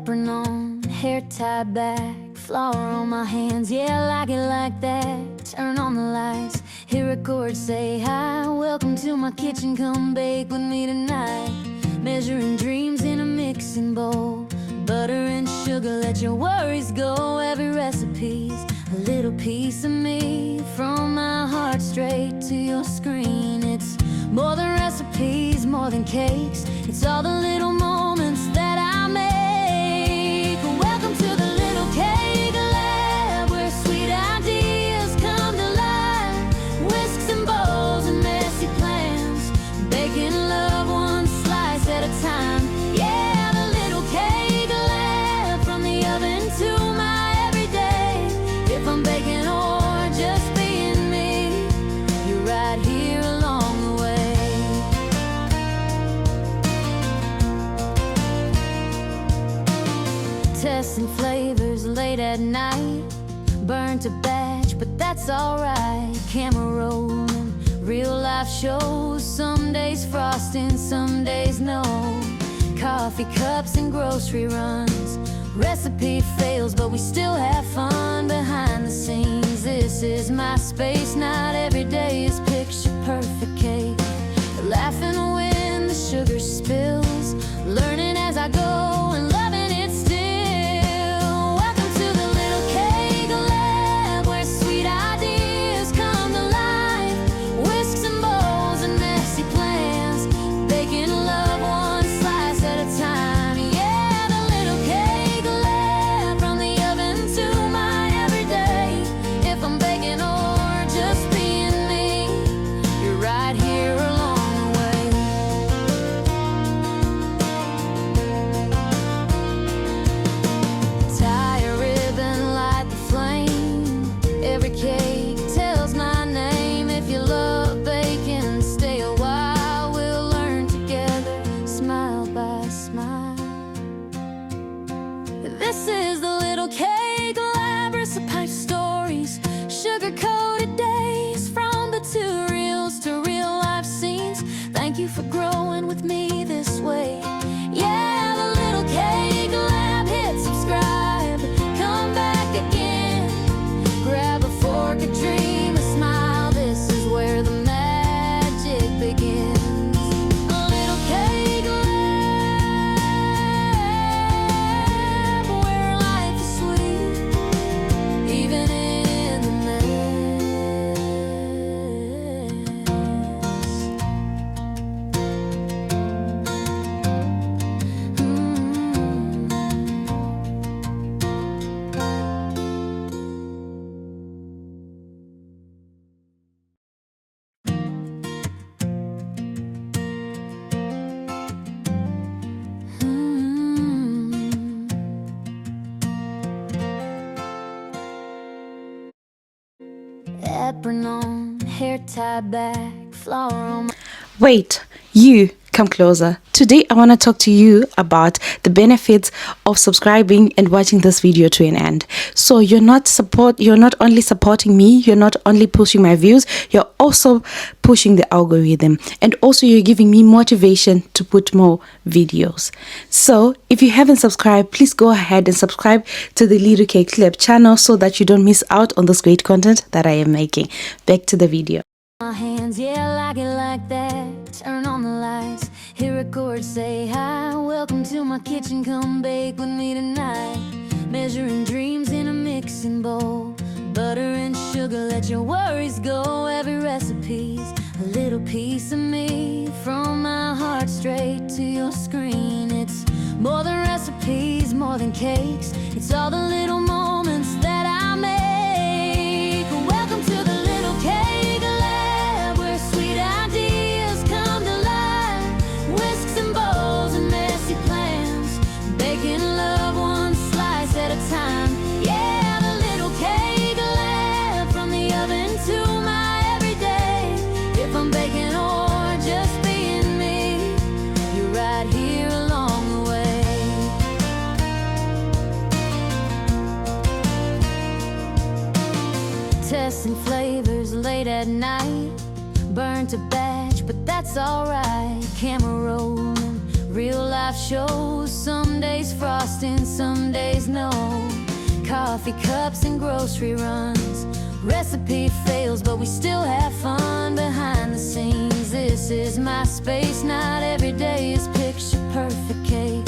Apron on, hair tied back, flour on my hands, yeah, I like it like that. Turn on the lights, hear a chord say hi. Welcome to my kitchen, come bake with me tonight. Measuring dreams in a mixing bowl, butter and sugar, let your worries go. Every recipe's a little piece of me, from my heart straight to your screen. It's more than recipes, more than cakes, it's all the little moments that I make. Welcome to the little cake lab, where sweet ideas come to life. Whisks and bowls and messy plans, baking love one slice at a time. Yeah, the little cake lab, from the oven to my everyday. If I'm baking or just being me, you're right here along the way. Testing flavors late at night, burnt a batch, but that's alright. Camera rolling, real life shows, some days frosting, some days no. Coffee cups and grocery runs, recipe fails, but we still have fun behind the scenes. This is my space, not every day is picture perfect cake. Laughing when the sugar spills, learning as I go and loving it still. Welcome to the little cake lab, where sweet ideas come to life. Whisks and bowls and messy plans, baking love one slice at a time. Yeah, the little cake lab, from the oven to my everyday. If I'm baking or just being me, you're right here along the way. Tie a ribbon, light the flame. Every cake tells my name. If you love baking, stay a while, we'll learn together, smile by smile. This is the little cake lab, recipe stories, sugar-coated days, from materials to real life scenes. Thank you for growing with me this way. Yeah, the little cake lab, hit subscribe, come back again. Grab a fork, a dream, a smile, this is where the magic begins. A little cake lab, where life is sweet, even in the mess. Apron on, hair tied back, flour on my... Wait, you come closer. Today I want to talk to you about the benefits of subscribing and watching this video to an end. So you're not only supporting me, you're not only pushing my views, you're also pushing the algorithm, and also you're giving me motivation to put more videos. So if you haven't subscribed, please go ahead and subscribe to the Little Cake Clip channel so that you don't miss out on this great content that I am making. Back to the video. My hands, yeah, I like it like that. Turn on the lights, hear a chord say hi. Welcome to my kitchen, come bake with me tonight. Measuring dreams in a mixing bowl, butter and sugar, let your worries go. Every recipe's a little piece of me, from my heart straight to your screen. It's more than recipes, more than cakes, it's all the little moments that I make. Welcome to the little cake lab, where sweet ideas come to life. Whisks and bowls and messy plans, baking love one slice at a time. Yeah, the little cake lab, from the oven to my everyday. If I'm baking or just being me, you're right here along the way. Testing flavors late at night, burnt a batch, but that's alright. Camera rolling, real life shows. Some days frosting, some days no. Coffee cups and grocery runs. Recipe fails, but we still have fun behind the scenes. This is my space, not every day is picture perfect cake.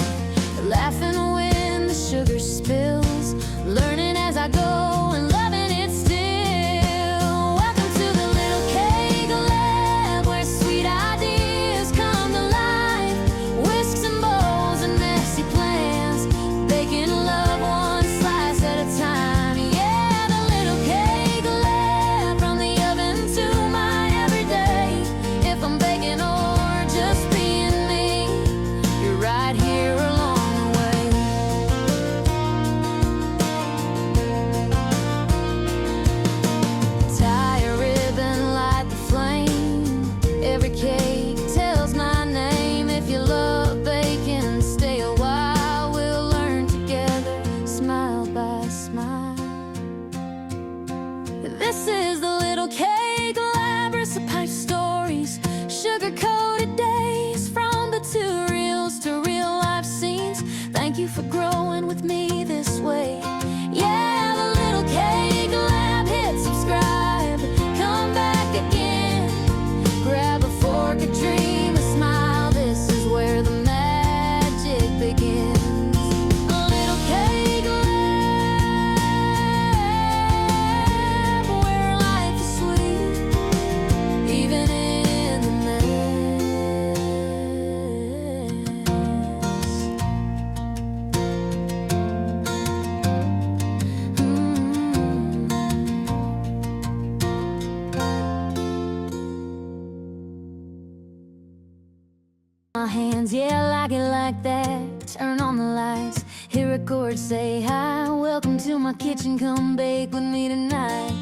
Laughing when the sugar spills, learning as I go and loving it still. Welcome to the little cake lab, where sweet ideas come to life. Whisks and bowls and messy plans, baking love one slice at a time. Yeah, the little cake lab, from the oven to my everyday. If I'm baking or just being me, you're right here along the way. Tie a ribbon, light the flame. Every cake tells my name. If you love baking, stay a while. We'll learn together, smile by smile. This is the little cake lab, recipe stories, sugar-coated days, from the tutorials to real life scenes. Thank you for growing with me this way. Yeah, the little cake lab, hit subscribe, come back again. Grab a fork, a dream, a smile. This is where the magic begins. A little cake lab, where life is sweet, even in the mess. My hands, yeah, I like it like that. Turn on the lights, hear a chord, say hi. Welcome to my kitchen, come bake with me tonight.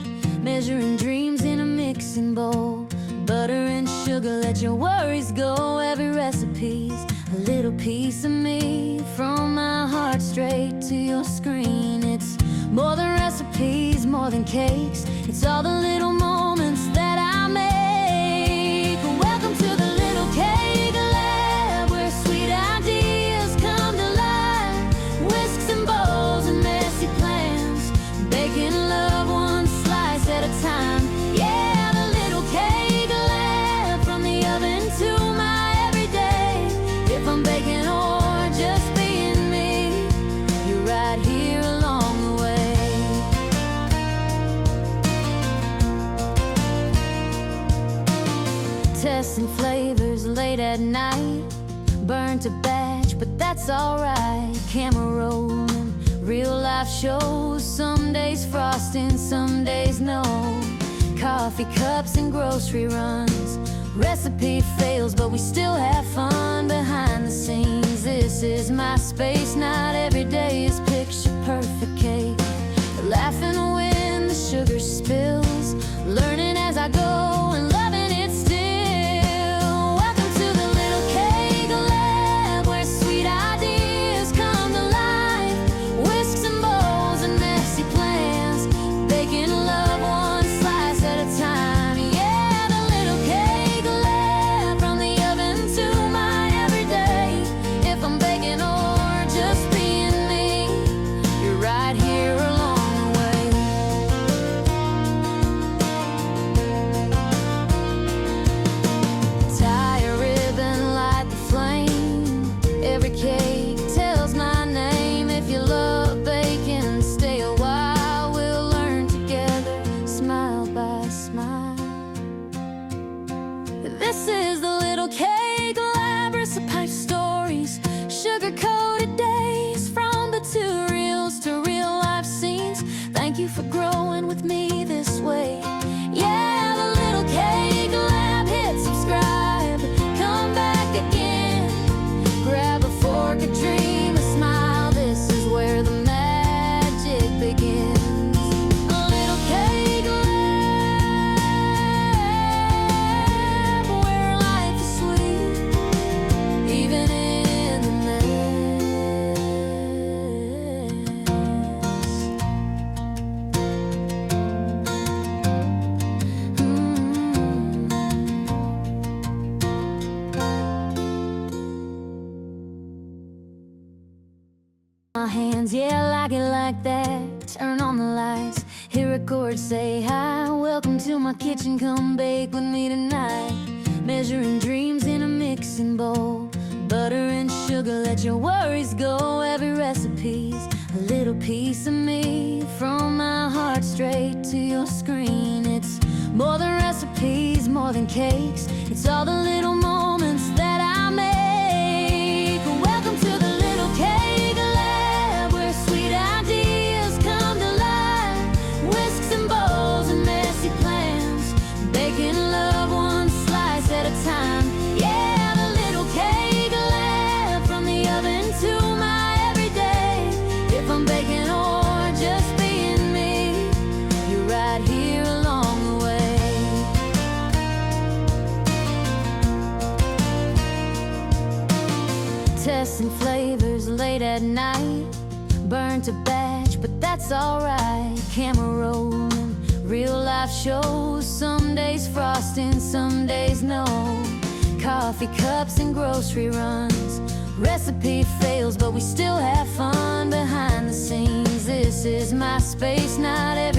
Measuring dreams in a mixing bowl, butter and sugar, let your worries go. Every recipe's a little piece of me, from my heart straight to your screen. It's more than recipes, more than cakes. It's all the little moments that I make. Welcome to the little cake lab, where sweet ideas come to life. Whisks and bowls and messy plans, baking love one slice at a time. Yeah, the little cake lab, from the oven to my everyday. If I'm baking or just being me, you're right here along the way. Testing flavors late at night, burnt a batch, but that's alright. Camera rolling, real life shows. Some days frosting, some days no. Coffee cups and grocery runs. Recipe fails, but we still have fun behind the scenes. This is my space, not every day is picture perfect cake. Laughing when the sugar spills, learning as I go and loving it still. Welcome to the little cake lab, where sweet ideas come to life. Whisks and bowls and messy plans, baking love one slice at a time. Yeah, the little cake lab, from the oven to my everyday. If I'm baking or just being me, you're right here along the way. Tie a ribbon, light the flame. Every cake tells my name. If you love baking, stay a while. We'll learn together, smile by smile. This is the little cake lab, recipe stories, sugar-coated days, from the tutorials to real life scenes. Thank you for growing with me this way. Yeah, the little cake lab, hit subscribe, come back again. Grab a fork, a dream, a smile. This is where the magic begins. A little cake lab, where life is sweet, even in the mess. lines, yeah, I like it like that. Turn on the lights, hear a chord say hi. Welcome to my kitchen, come bake with me tonight. Measuring dreams in a mixing bowl, butter and sugar, let your worries go. Every recipe's a little piece of me, from my heart straight to your screen. It's more than recipes, more than cakes. It's all the little moments that I make. Welcome to the little cake lab, where sweet ideas come to life. Whisks and bowls and messy plans, baking love one slice at a time. Yeah, the little cake lab, from the oven to my everyday. If I'm baking or just being me, you're right here along the way. Testing flavors late at night, burnt a batch, but that's alright. Camera rolling, real life shows. Some days frosting, some days no. Coffee cups and grocery runs, recipe fails, but we still have fun behind the scenes. This is my space, not every